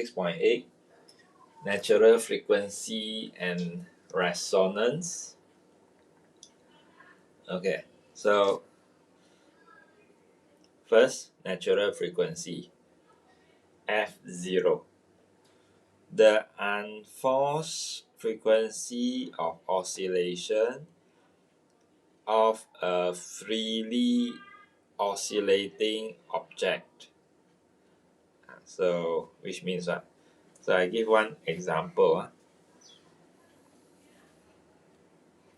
6.8 Natural Frequency and Resonance. Okay, so first, natural frequency F0. The unforced frequency of oscillation of a freely oscillating object. So, which means what? So, I give one example.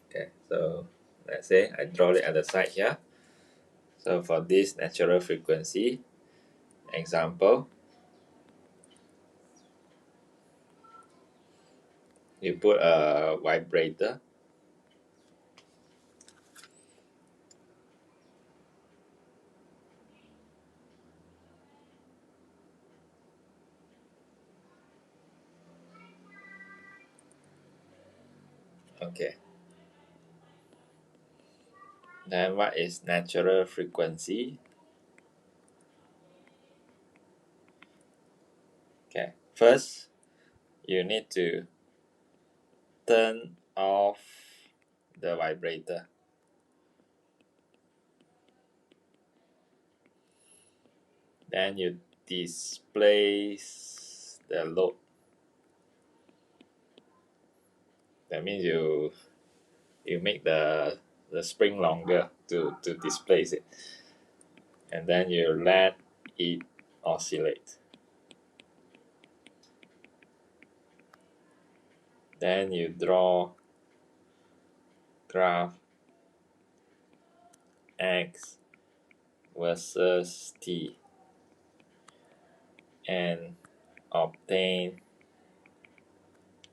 Okay, so let's say I draw it at the side here. So, for this natural frequency example, you put a vibrator. Okay. Then what is natural frequency? Okay. First, you need to turn off the vibrator. Then you displace the load. That means you make the spring longer to displace it. And then you let it oscillate. Then you draw graph X versus T and obtain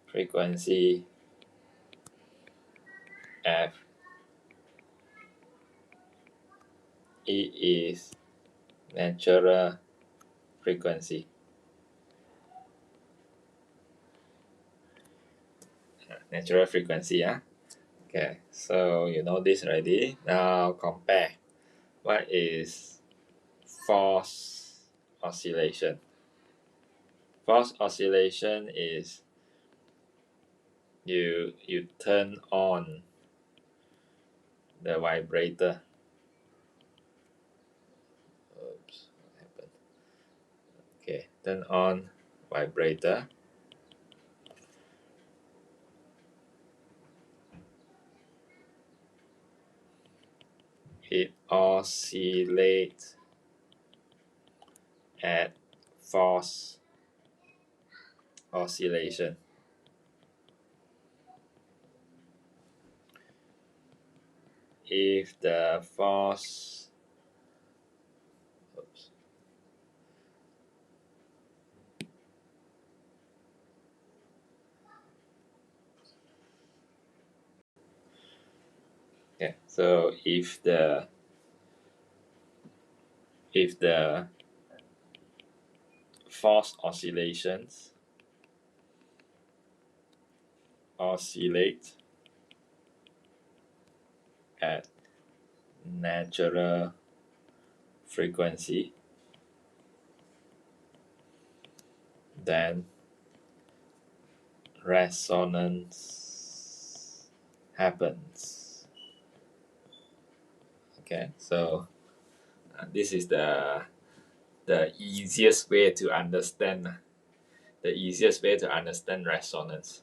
frequency F. It is natural frequency. Natural frequency, yeah. Okay, so you know this already. Now compare. What is forced oscillation? Forced oscillation is you turn on the vibrator. Oops, what happened? Okay, turn on vibrator. It oscillates at forced oscillation. If the force okay, so if the forced oscillations oscillate at natural frequency, then resonance happens. Okay, so this is the easiest way to understand resonance.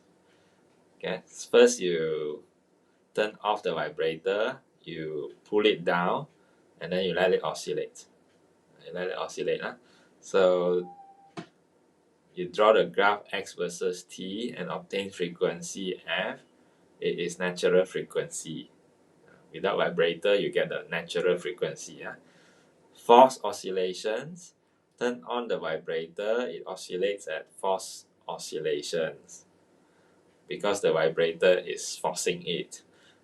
Okay, first you turn off the vibrator, you pull it down, and then you let it oscillate. So you draw the graph X versus T and obtain frequency F. It is natural frequency. Without vibrator, you get the natural frequency. Yeah? Forced oscillations, turn on the vibrator, it oscillates at forced oscillations because the vibrator is forcing it.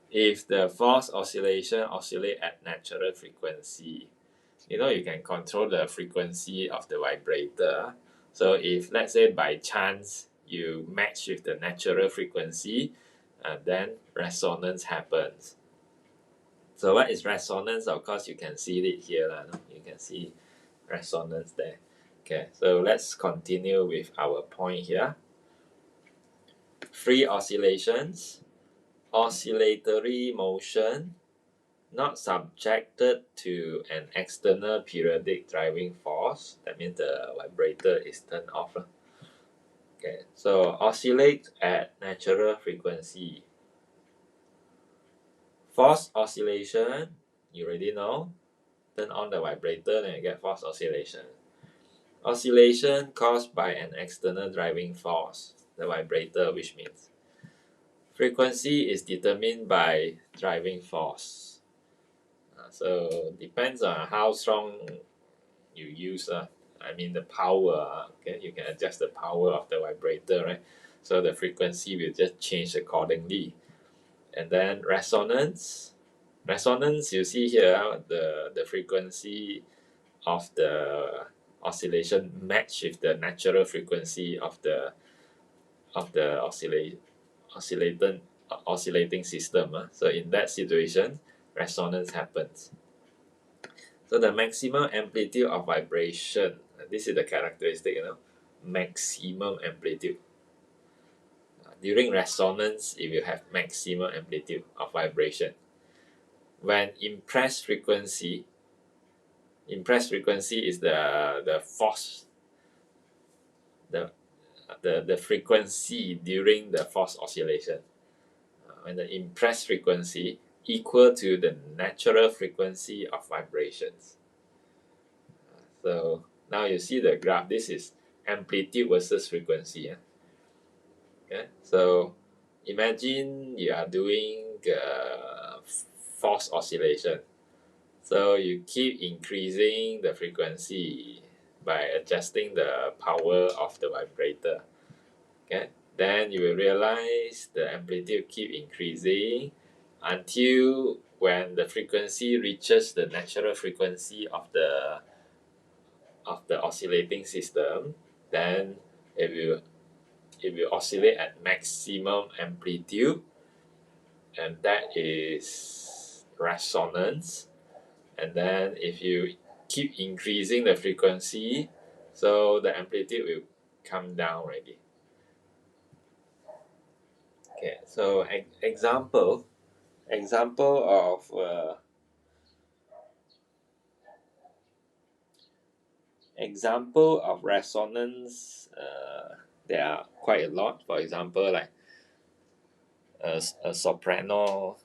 If the forced oscillation oscillate at natural frequency, you can control the frequency of the vibrator. So if, let's say, by chance you match with the natural frequency, then resonance happens. So what is resonance? Of course, you can see it here. You can see resonance there. Okay, so let's continue with our point here. Free oscillations, oscillatory motion, not subjected to an external periodic driving force. That means the vibrator is turned off. Okay, so oscillate at natural frequency. Forced oscillation, you already know. Turn on the vibrator, then you get forced oscillation. Oscillation caused by an external driving force, the vibrator, which means frequency is determined by driving force. So depends on how strong you use. I mean the power. Okay, you can adjust the power of the vibrator, right? So the frequency will just change accordingly. And then resonance. Resonance, you see here the frequency of the oscillation match with the natural frequency of the oscillating system. So in that situation, resonance happens. So the maximum amplitude of vibration, this is the characteristic, maximum amplitude. During resonance, it will have maximum amplitude of vibration. When impressed frequency is the force, the frequency during the forced oscillation. When the impressed frequency equal to the natural frequency of vibrations. So now you see the graph. This is amplitude versus frequency. Okay, so imagine you are doing forced oscillation. So you keep increasing the frequency by adjusting the power of the vibrator. Okay, then you will realize the amplitude keep increasing until when the frequency reaches the natural frequency of the oscillating system, then it will oscillate at maximum amplitude, and that is resonance. And then if you keep increasing the frequency, so the amplitude will come down already. Okay, so example of resonance. There are quite a lot. For example, like a soprano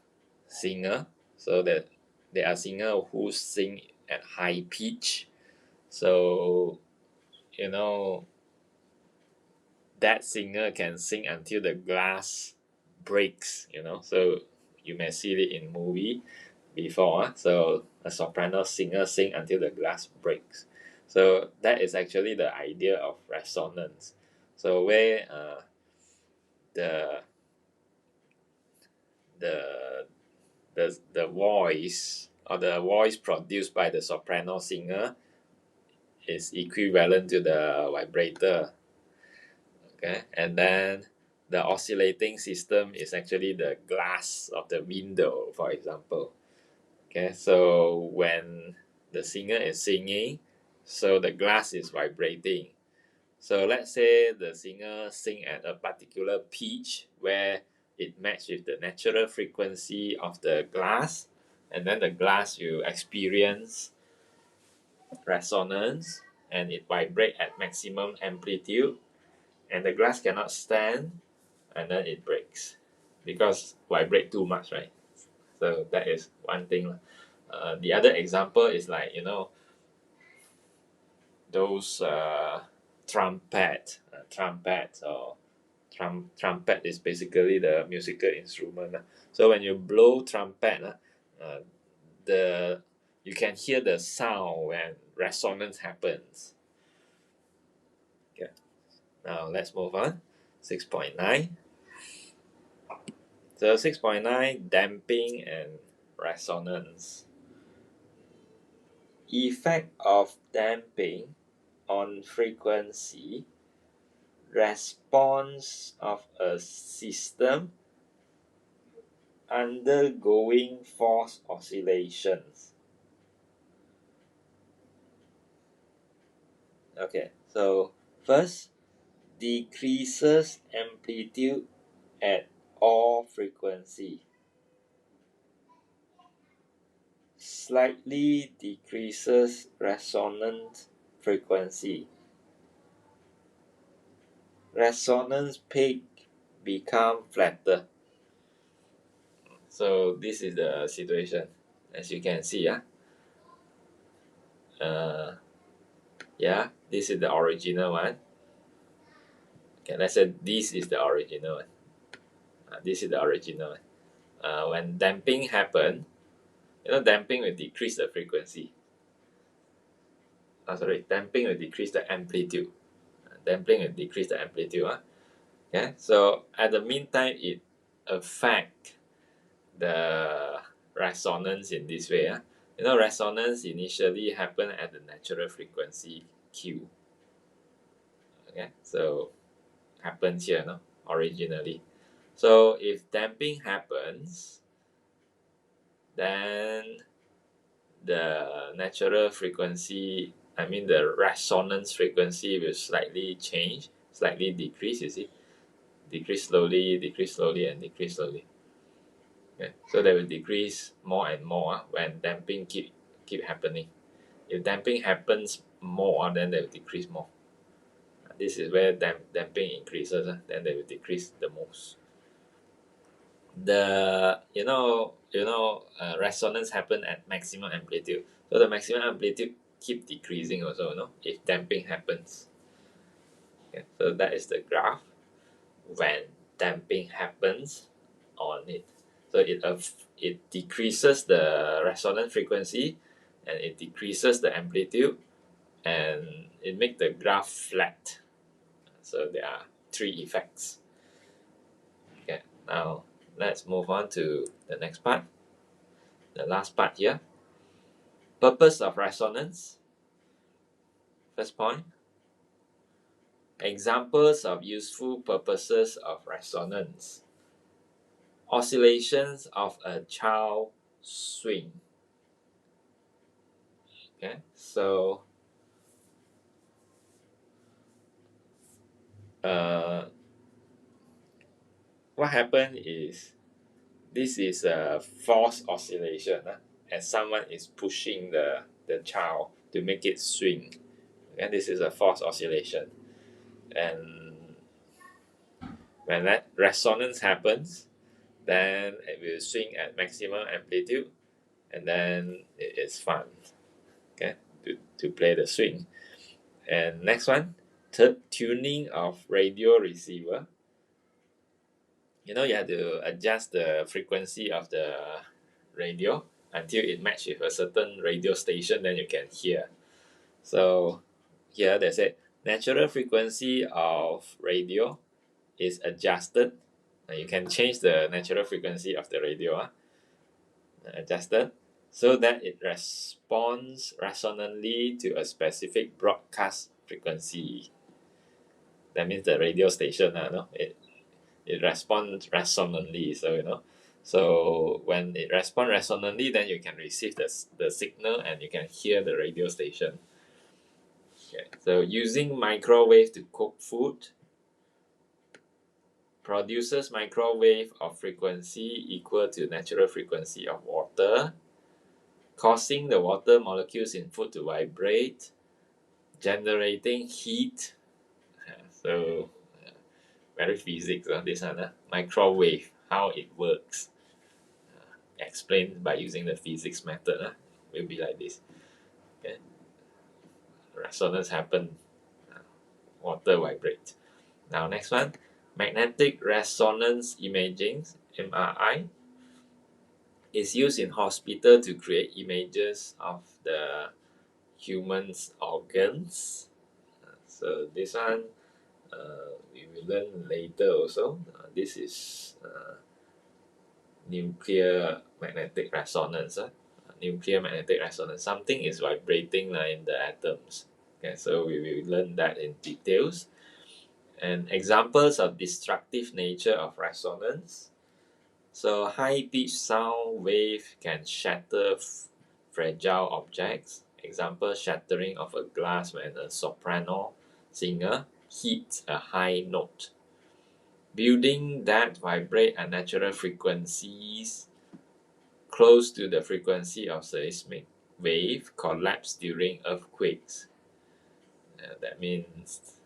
singer, so that there are singers who sing at high pitch. So you know that singer can sing until the glass breaks. So you may see it in movie before. So a soprano singer sing until the glass breaks. So that is actually the idea of resonance. So where the the the voice, or the voice produced by the soprano singer, is equivalent to the vibrator. Okay, and then the oscillating system is actually the glass of the window, for example. Okay, so when the singer is singing, so the glass is vibrating. So let's say the singer sing at a particular pitch where it matches with the natural frequency of the glass, and then the glass will experience resonance and it vibrate at maximum amplitude, and the glass cannot stand, and then it breaks because vibrate too much, right? So that is one thing. The other example is like those trumpet or trumpet is basically the musical instrument. So when you blow trumpet, the you can hear the sound when resonance happens. Okay, now let's move on. 6.9. So 6.9, damping and resonance. Effect of damping on frequency response of a system undergoing forced oscillations. Okay, So first, decreases amplitude at all frequency. Slightly decreases resonant frequency. Resonance peak become flatter. So this is the situation, as you can see. Yeah, this is the original one. Okay, let's say this is the original one. This is the original one. When damping happen, damping will decrease the frequency. Damping will decrease the amplitude. Damping will decrease the amplitude. Okay, so at the meantime, it affect the resonance in this way. Resonance initially happen at the natural frequency Q. Okay, so happens here, no, originally. So if damping happens, then the natural frequency, I mean the resonance frequency will slightly change, slightly decrease, you see. Decrease slowly, and decrease slowly. Okay. So they will decrease more and more when damping keep happening. If damping happens more, then they will decrease more. This is where damping increases, then they will decrease the most. The resonance happen at maximum amplitude. So the maximum amplitude keep decreasing also, if damping happens. Okay. So that is the graph when damping happens on it. So it decreases the resonance frequency and it decreases the amplitude and it makes the graph flat. So there are three effects. Okay, now let's move on to the next part, the last part here. Purpose of resonance. First point. Examples of useful purposes of resonance. Oscillations of a child swing. Okay, so what happened is this is a forced oscillation, and someone is pushing the child to make it swing. And this is a forced oscillation. And when that resonance happens, then it will swing at maximum amplitude, and then it is fun, okay, to play the swing. And next one, tuning of radio receiver. You have to adjust the frequency of the radio until it matches with a certain radio station, then you can hear. So here they say natural frequency of radio is adjusted. You can change the natural frequency of the radio, adjusted, so that it responds resonantly to a specific broadcast frequency. That means the radio station, it responds resonantly. So when it responds resonantly, then you can receive the signal and you can hear the radio station. Okay. So using microwave to cook food produces microwave of frequency equal to natural frequency of water, causing the water molecules in food to vibrate, generating heat. So very physics on this one, microwave, how it works. Explained by using the physics method, will be like this. Okay. Resonance happen, water vibrate. Now next one, magnetic resonance imaging, MRI, is used in hospital to create images of the human's organs. So this one we will learn later also. This is nuclear magnetic resonance. Nuclear magnetic resonance. Something is vibrating in the atoms. Okay, so we will learn that in details. And examples of destructive nature of resonance. So high-pitched sound wave can shatter fragile objects. Example, shattering of a glass when a soprano singer hits a high note. Buildings that vibrate at natural frequencies close to the frequency of seismic wave collapse during earthquakes. That means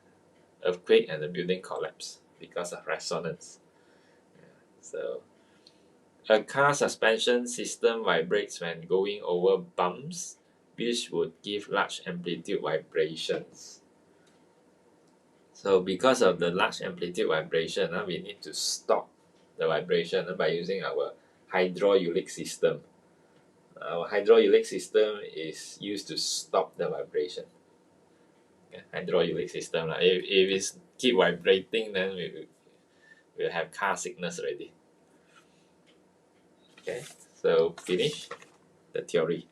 earthquake and the building collapse because of resonance. So a car suspension system vibrates when going over bumps, which would give large amplitude vibrations. So because of the large amplitude vibration, we need to stop the vibration by using our hydraulic system. Our hydraulic system is used to stop the vibration. Okay? Hydraulic system. If it's keep vibrating, then we'll have car sickness already. Okay, so finish the theory.